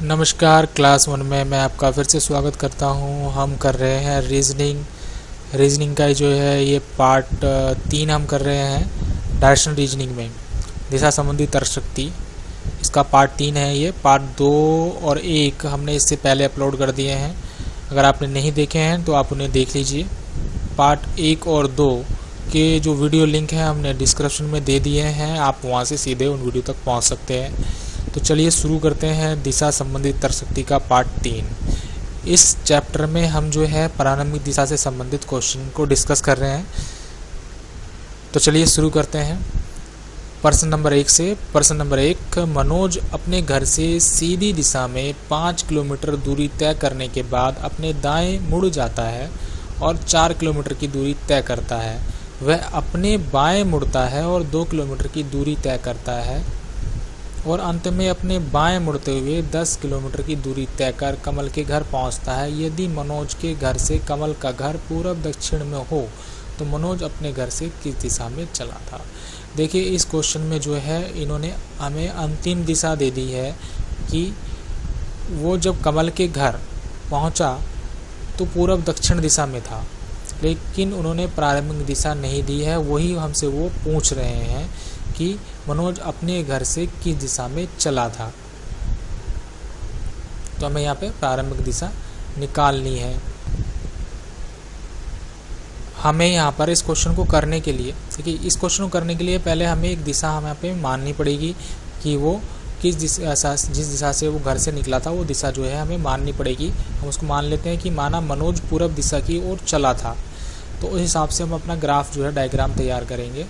नमस्कार। क्लास 1 में मैं आपका फिर से स्वागत करता हूं। हम कर रहे हैं रीजनिंग का जो है ये पार्ट 3 हम कर रहे हैं डायरेक्शनल रीजनिंग में, दिशा संबंधी तर्क शक्ति। इसका पार्ट 3 है। ये पार्ट 2 और 1 हमने इससे पहले अपलोड कर दिए हैं। अगर आपने नहीं देखे हैं तो आप उन्हें देख लीजिए। पार्ट 1 और 2 के जो वीडियो लिंक हैं हमने डिस्क्रिप्शन में दे दिए हैं, आप वहाँ से सीधे उन वीडियो तक पहुँच सकते हैं। तो चलिए शुरू करते हैं दिशा संबंधित तर्क शक्ति का पार्ट 3। इस चैप्टर में हम जो है प्रारंभिक दिशा से संबंधित क्वेश्चन को डिस्कस कर रहे हैं। तो चलिए शुरू करते हैं प्रश्न नंबर 1 से। प्रश्न नंबर 1, मनोज अपने घर से सीधी दिशा में 5 किलोमीटर दूरी तय करने के बाद अपने दाएं मुड़ जाता है और 4 किलोमीटर की दूरी तय करता है। वह अपने बाएं मुड़ता है और 2 किलोमीटर की दूरी तय करता है और अंत में अपने बाएं मुड़ते हुए 10 किलोमीटर की दूरी तय कर कमल के घर पहुंचता है। यदि मनोज के घर से कमल का घर पूर्व दक्षिण में हो तो मनोज अपने घर से किस दिशा में चला था। देखिए, इस क्वेश्चन में जो है इन्होंने हमें अंतिम दिशा दे दी है कि वो जब कमल के घर पहुंचा तो पूर्व दक्षिण दिशा में था, लेकिन उन्होंने प्रारंभिक दिशा नहीं दी है। वही हमसे वो पूछ रहे हैं कि मनोज अपने घर से किस दिशा में चला था। तो हमें यहाँ पे प्रारंभिक दिशा निकालनी है। हमें यहाँ पर इस क्वेश्चन को करने के लिए, देखिए इस क्वेश्चन को करने के लिए पहले हमें एक दिशा हमें यहाँ पे माननी पड़ेगी कि वो किस दिशा, जिस दिशा से वो घर से निकला था वो दिशा जो है हमें माननी पड़ेगी। हम उसको मान लेते हैं कि माना मनोज पूर्व दिशा की ओर चला था, तो उस हिसाब से हम अपना ग्राफ जो है डायग्राम तैयार करेंगे।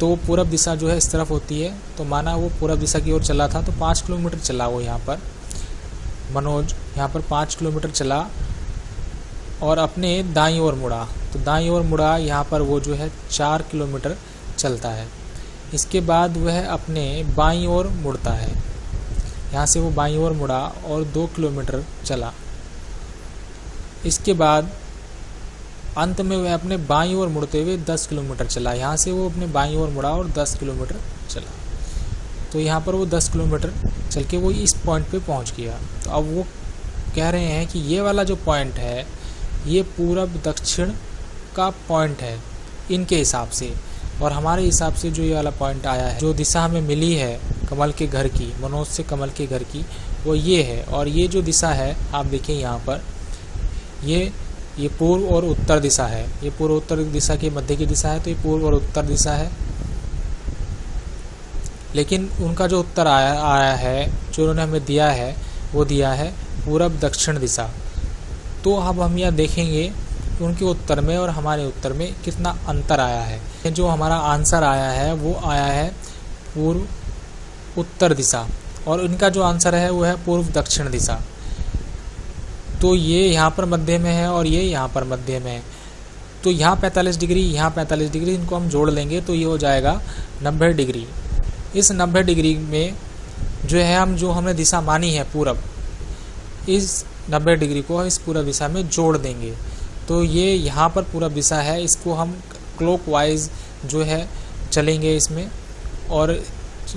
तो पूर्व दिशा जो है इस तरफ होती है, तो माना वो पूर्व दिशा की ओर चला था तो 5 किलोमीटर चला वो यहाँ पर मनोज, यहाँ पर 5 किलोमीटर चला और अपने दाईं ओर मुड़ा। तो दाईं ओर मुड़ा, यहाँ पर वो जो है 4 किलोमीटर चलता है। इसके बाद वह अपने बाईं ओर मुड़ता है, यहाँ से वो बाईं ओर मुड़ा और 2 किलोमीटर चला। इसके बाद अंत में वह अपने बाईं ओर मुड़ते हुए 10 किलोमीटर चला। यहाँ से वो अपने बाईं ओर मुड़ा और 10 किलोमीटर चला। तो यहाँ पर वो 10 किलोमीटर चल के वो इस पॉइंट पे पहुँच गया। तो अब वो कह रहे हैं कि ये वाला जो पॉइंट है ये पूर्व दक्षिण का पॉइंट है इनके हिसाब से, और हमारे हिसाब से जो ये वाला पॉइंट आया है, जो दिशा हमें मिली है कमल के घर की, मनोज से कमल के घर की, वो ये है। और ये जो दिशा है आप देखिए यहाँ पर ये पूर्व और उत्तर दिशा है। ये पूर्व उत्तर दिशा के मध्य की दिशा है, तो ये पूर्व और उत्तर दिशा है। लेकिन उनका जो उत्तर आया है, जो उन्होंने हमें दिया है, वो दिया है पूर्व दक्षिण दिशा। तो अब हम यह देखेंगे उनके उत्तर में और हमारे उत्तर में कितना अंतर आया है। जो हमारा आंसर आया है वो आया है पूर्व उत्तर दिशा, और इनका जो आंसर है वो है पूर्व दक्षिण दिशा। तो ये यहाँ पर मध्य में है और ये यहाँ पर मध्य में है। तो यहाँ 45 डिग्री, यहाँ 45 डिग्री, इनको हम जोड़ लेंगे तो ये हो जाएगा 90 डिग्री। इस 90 डिग्री में जो है जो हमने दिशा मानी है पूरब, इस 90 डिग्री को इस पूरब दिशा में जोड़ देंगे। तो ये यहाँ पर पूरब दिशा है, इसको हम क्लॉकवाइज जो है चलेंगे इसमें और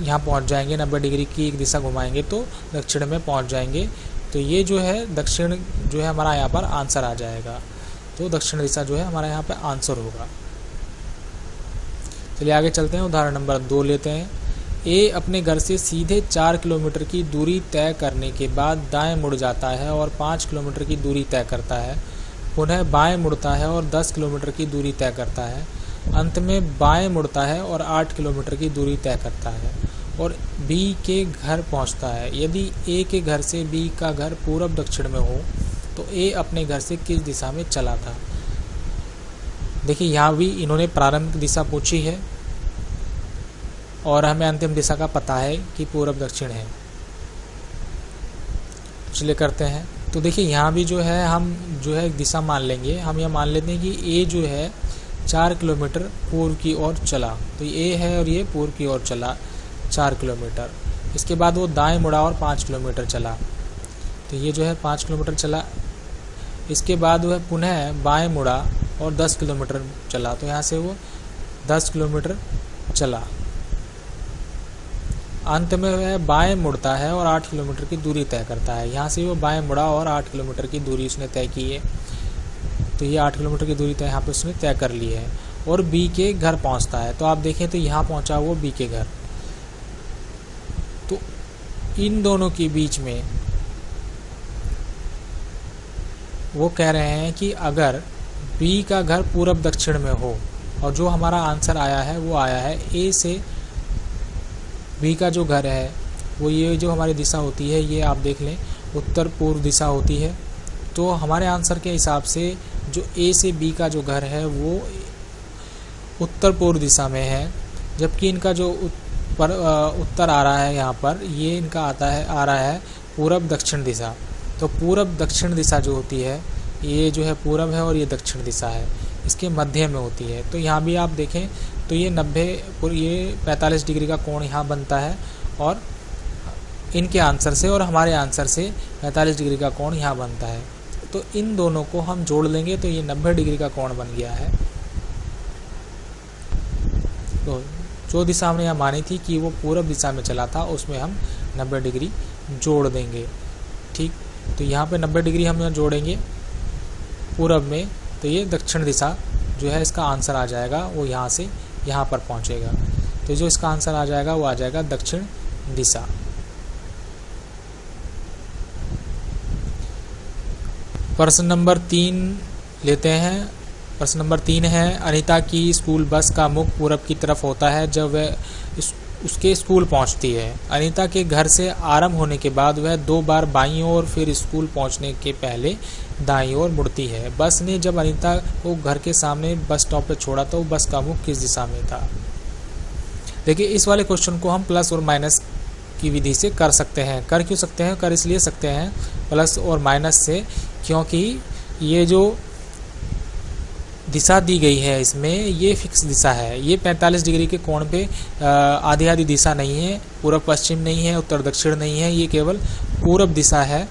यहाँ पहुँच जाएंगे। 90 डिग्री की एक दिशा घुमाएंगे तो दक्षिण में पहुँच जाएंगे। तो ये जो है दक्षिण जो है हमारा यहाँ पर आंसर आ जाएगा। तो दक्षिण दिशा जो है हमारा यहाँ पर आंसर होगा। चलिए आगे चलते हैं। उदाहरण नंबर 2 लेते हैं। ए अपने घर से सीधे 4 किलोमीटर की दूरी तय करने के बाद दाएं मुड़ जाता है और 5 किलोमीटर की दूरी तय करता है। पुनः बाएं मुड़ता है और 10 किलोमीटर की दूरी तय करता है। अंत में बाएं मुड़ता है और 8 किलोमीटर की दूरी तय करता है और बी के घर पहुंचता है। यदि ए के घर से बी का घर पूर्व दक्षिण में हो तो ए अपने घर से किस दिशा में चला था। देखिए यहाँ भी इन्होंने प्रारंभिक दिशा पूछी है और हमें अंतिम दिशा का पता है कि पूर्व दक्षिण है। चलिए करते हैं। तो देखिए यहाँ भी जो है हम जो है दिशा मान लेंगे। हम यह मान लेते हैं कि ए जो है 4 किलोमीटर पूर्व की ओर चला। तो ए है और ये पूर्व की ओर चला 4 किलोमीटर। इसके बाद वो दाएं मुड़ा और 5 किलोमीटर चला। तो ये जो है 5 किलोमीटर चला। इसके बाद वह पुनः बाएं मुड़ा और 10 किलोमीटर चला। तो यहाँ से वो 10 किलोमीटर चला। अंत में वह बाएं मुड़ता है और 8 किलोमीटर की दूरी तय करता है। यहाँ से वो बाएं मुड़ा और 8 किलोमीटर की दूरी उसने तय की है। तो ये 8 किलोमीटर की दूरी तय यहाँ पे उसने तय कर ली है और बी के घर पहुँचता है। तो आप देखें तो यहाँ पहुँचा वो बी के घर। तो इन दोनों के बीच में वो कह रहे हैं कि अगर बी का घर पूरब दक्षिण में हो, और जो हमारा आंसर आया है वो आया है ए से बी का जो घर है वो ये जो हमारी दिशा होती है ये आप देख लें उत्तर पूर्व दिशा होती है। तो हमारे आंसर के हिसाब से जो ए से बी का जो घर है वो उत्तर पूर्व दिशा में है, जबकि इनका जो उत्तर आ रहा है यहाँ पर ये इनका आ रहा है पूरब दक्षिण दिशा। तो पूरब दक्षिण दिशा जो होती है ये जो है पूरब है और ये दक्षिण दिशा है, इसके मध्य में होती है। तो यहाँ भी आप देखें तो ये 45 डिग्री का कोण यहाँ बनता है और इनके आंसर से और हमारे आंसर से 45 डिग्री का कोण यहाँ बनता है। तो इन दोनों को हम जोड़ लेंगे तो ये 90 डिग्री का कोण बन गया है। तो जो दिशा हमने यहाँ मानी थी कि वो पूरब दिशा में चला था उसमें हम 90 डिग्री जोड़ देंगे। ठीक, तो यहाँ पे 90 डिग्री हम यहाँ जोड़ेंगे पूरब में, तो ये दक्षिण दिशा जो है इसका आंसर आ जाएगा वो यहाँ से यहाँ पर पहुँचेगा। तो जो इसका आंसर आ जाएगा वो आ जाएगा दक्षिण दिशा। प्रश्न नंबर 3 लेते हैं। प्रश्न नंबर 3 है, अनीता की स्कूल बस का मुख पूरब की तरफ होता है जब वह उसके स्कूल पहुंचती है। अनीता के घर से आरंभ होने के बाद वह 2 बार बाईं ओर फिर स्कूल पहुंचने के पहले दाईं ओर मुड़ती है। बस ने जब अनीता को घर के सामने बस स्टॉप पर छोड़ा तो बस का मुख किस दिशा में था। देखिए इस वाले क्वेश्चन को हम प्लस और माइनस की विधि से कर सकते हैं। कर क्यों सकते हैं? कर इसलिए सकते हैं प्लस और माइनस से, क्योंकि ये जो दिशा दी गई है इसमें ये फिक्स दिशा है। ये 45 डिग्री के कोण पे आधी आधी दिशा नहीं है, पूरब पश्चिम नहीं है, उत्तर दक्षिण नहीं है, ये केवल पूरब दिशा है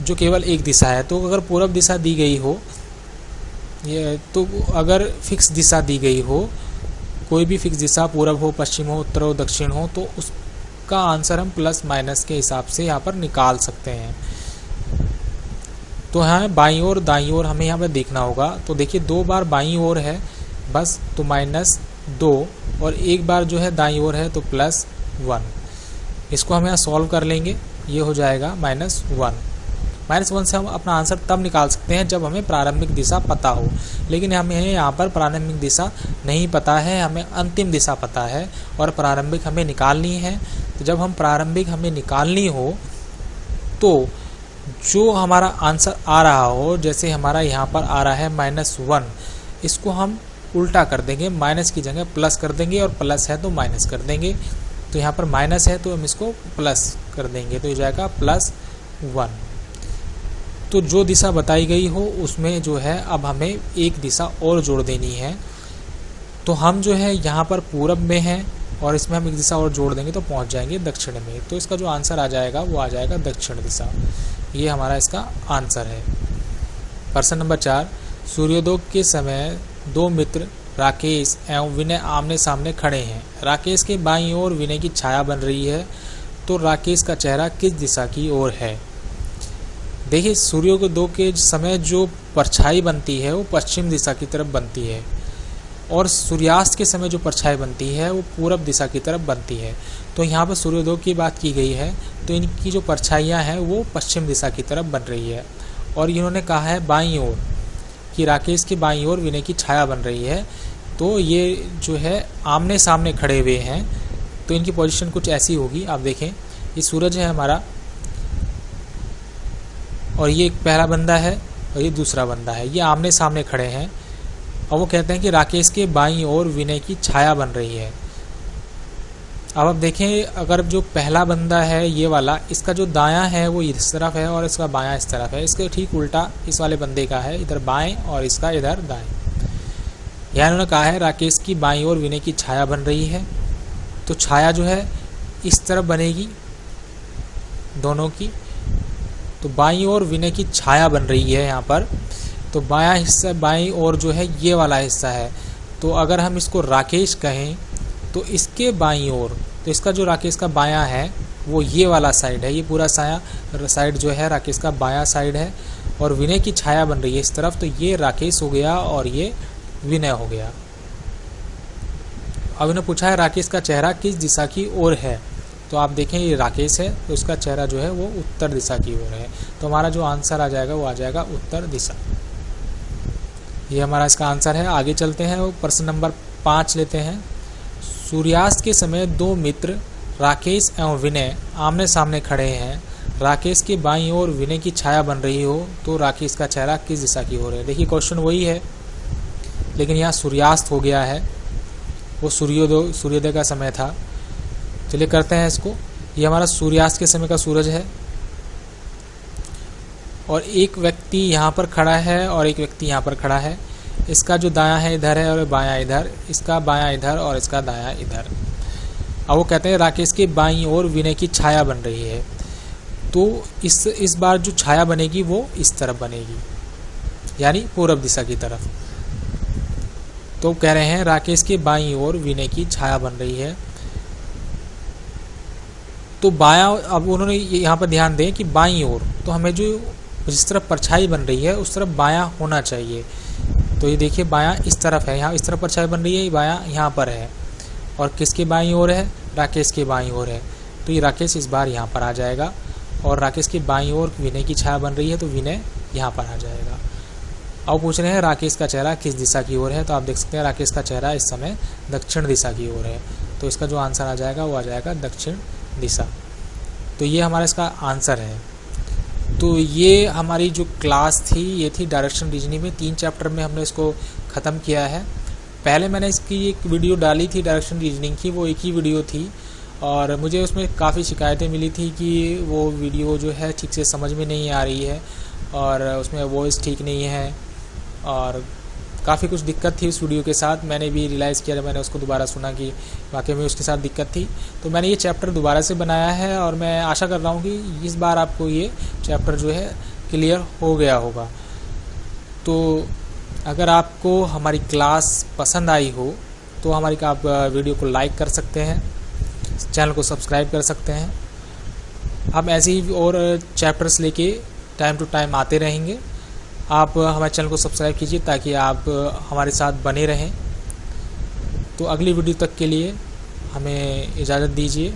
जो केवल एक दिशा है। तो अगर पूरब दिशा दी गई हो ये, तो अगर फिक्स दिशा दी गई हो, कोई भी फिक्स दिशा पूरब हो, पश्चिम हो, उत्तर हो, दक्षिण हो, तो उसका आंसर हम प्लस माइनस के हिसाब से यहाँ पर निकाल सकते हैं। तो यहाँ बाईं ओर दाईं ओर हमें यहाँ पर देखना होगा। तो देखिए 2 बार बाईं ओर है बस, तो -2, और 1 बार जो है दाईं ओर है तो +1। इसको हम यहाँ सॉल्व कर लेंगे, ये हो जाएगा -1। -1 से हम अपना आंसर तब निकाल सकते हैं जब हमें प्रारंभिक दिशा पता हो, लेकिन हमें यहाँ पर प्रारंभिक दिशा नहीं पता है, हमें अंतिम दिशा पता है और प्रारंभिक हमें निकालनी है। तो जब हम प्रारंभिक हमें निकालनी हो तो जो हमारा आंसर आ रहा हो, जैसे हमारा यहाँ पर आ रहा है -1, इसको हम उल्टा कर देंगे, माइनस की जगह प्लस कर देंगे और प्लस है तो माइनस कर देंगे। तो यहाँ पर माइनस है तो हम इसको प्लस कर देंगे, तो हो जाएगा +1। तो जो दिशा बताई गई हो उसमें जो है अब हमें एक दिशा और जोड़ देनी है। तो हम जो है यहाँ पर पूरब में हैं और इसमें हम एक दिशा और जोड़ देंगे तो पहुँच जाएंगे दक्षिण में। तो इसका जो आंसर आ जाएगा वो आ जाएगा दक्षिण दिशा। ये हमारा इसका आंसर है। प्रश्न नंबर 4, सूर्योदय के समय 2 मित्र राकेश एवं विनय आमने सामने खड़े हैं। राकेश के बाईं ओर विनय की छाया बन रही है, तो राकेश का चेहरा किस दिशा की ओर है। देखिए सूर्योदय के समय जो परछाई बनती है वो पश्चिम दिशा की तरफ बनती है और सूर्यास्त के समय जो परछाई बनती है वो पूरब दिशा की तरफ बनती है। तो यहाँ पर सूर्योदय की बात की गई है तो इनकी जो परछाइयाँ हैं वो पश्चिम दिशा की तरफ बन रही है। और इन्होंने कहा है बाईं ओर कि राकेश के बाईं ओर विनय की छाया बन रही है, तो ये जो है आमने सामने खड़े हुए हैं। तो इनकी पोजीशन कुछ ऐसी होगी, आप देखें ये सूरज है हमारा और ये एक पहला बंदा है और ये दूसरा बंदा है, ये आमने सामने खड़े हैं और वो कहते हैं कि राकेश के बाईं ओर विनय की छाया बन रही है। अब आप देखें अगर जो पहला बंदा है ये वाला, इसका जो दायां है वो इस तरफ है और इसका बायां इस तरफ है, इसके ठीक उल्टा इस वाले बंदे का है, इधर बाएं और इसका इधर दाएं। यहाँ इन्होंने कहा है राकेश की बाईं ओर विनय की छाया बन रही है, तो छाया जो है इस तरफ बनेगी दोनों की। तो बाईं ओर विनय की छाया बन रही है यहाँ पर, तो बायां हिस्सा बाईं ओर जो है ये वाला हिस्सा है। तो अगर हम इसको राकेश कहें तो इसके बाईं ओर, तो तो इसका जो राकेश का बायां है वो ये वाला साइड है, ये पूरा साइड जो है राकेश का बायां साइड है, और विनय की छाया बन रही है इस तरफ, तो ये राकेश हो गया और ये विनय हो गया। अब इन्होंने पूछा है राकेश का चेहरा किस दिशा की ओर है, तो आप देखें ये राकेश है तो उसका चेहरा जो है वो उत्तर दिशा की ओर है, तो हमारा जो आंसर आ जाएगा वो आ जाएगा उत्तर दिशा। ये हमारा इसका आंसर है। आगे चलते हैं, वो प्रश्न नंबर 5 लेते हैं। सूर्यास्त के समय दो मित्र राकेश एवं विनय आमने सामने खड़े हैं, राकेश के बाईं ओर विनय की छाया बन रही हो, तो राकेश का चेहरा किस दिशा की ओर है। देखिए क्वेश्चन वही है, लेकिन यहाँ सूर्यास्त हो गया है, वो सूर्योदय का समय था। चलिए करते हैं इसको। ये हमारा सूर्यास्त के समय का सूरज है, और एक व्यक्ति यहाँ पर खड़ा है और एक व्यक्ति यहाँ पर खड़ा है। इसका जो दायां है इधर है और बायां इधर, इसका बायां इधर और इसका दायां इधर। अब वो कहते हैं राकेश के बाईं ओर विनय की छाया बन रही है, तो इस बार जो छाया बनेगी वो इस तरफ बनेगी, यानी पूरब दिशा की तरफ। तो कह रहे हैं राकेश के बाईं ओर विनय की छाया बन रही है, तो बायां, अब उन्होंने यहाँ पर ध्यान दें कि बाईं ओर, तो हमें जो जिस तरफ परछाई बन रही है उस तरफ बायां होना चाहिए। तो ये देखिए बायां इस तरफ है, यहाँ इस तरफ परछाई बन रही है, बायां यहाँ पर है, और किसके बाईं ओर है, राकेश के बाईं ओर है, तो ये राकेश इस बार यहाँ पर आ जाएगा, और राकेश के बाईं ओर विनय की छाया बन रही है, तो विनय यहाँ पर आ जाएगा। अब पूछ रहे हैं राकेश का चेहरा किस दिशा की ओर है, तो आप देख सकते हैं राकेश का चेहरा इस समय दक्षिण दिशा की ओर है, तो इसका जो आंसर आ जाएगा वो आ जाएगा दक्षिण दिशा। तो ये हमारा इसका आंसर है। तो ये हमारी जो क्लास थी ये थी डायरेक्शन रीजनिंग में, 3 चैप्टर में हमने इसको ख़त्म किया है। पहले मैंने इसकी एक वीडियो डाली थी डायरेक्शन रीजनिंग की, वो एक ही वीडियो थी, और मुझे उसमें काफ़ी शिकायतें मिली थी कि वो वीडियो जो है ठीक से समझ में नहीं आ रही है, और उसमें वॉइस ठीक नहीं है, और काफ़ी कुछ दिक्कत थी उस वीडियो के साथ। मैंने भी रियलाइज़ किया जब मैंने उसको दोबारा सुना कि वाकई में उसके साथ दिक्कत थी, तो मैंने ये चैप्टर दोबारा से बनाया है, और मैं आशा कर रहा हूँ कि इस बार आपको ये चैप्टर जो है क्लियर हो गया होगा। तो अगर आपको हमारी क्लास पसंद आई हो तो आप वीडियो को लाइक कर सकते हैं, चैनल को सब्सक्राइब कर सकते हैं। हम ऐसे ही और चैप्टर्स लेके टाइम टू टाइम आते रहेंगे। आप हमारे चैनल को सब्सक्राइब कीजिए ताकि आप हमारे साथ बने रहें। तो अगली वीडियो तक के लिए हमें इजाज़त दीजिए।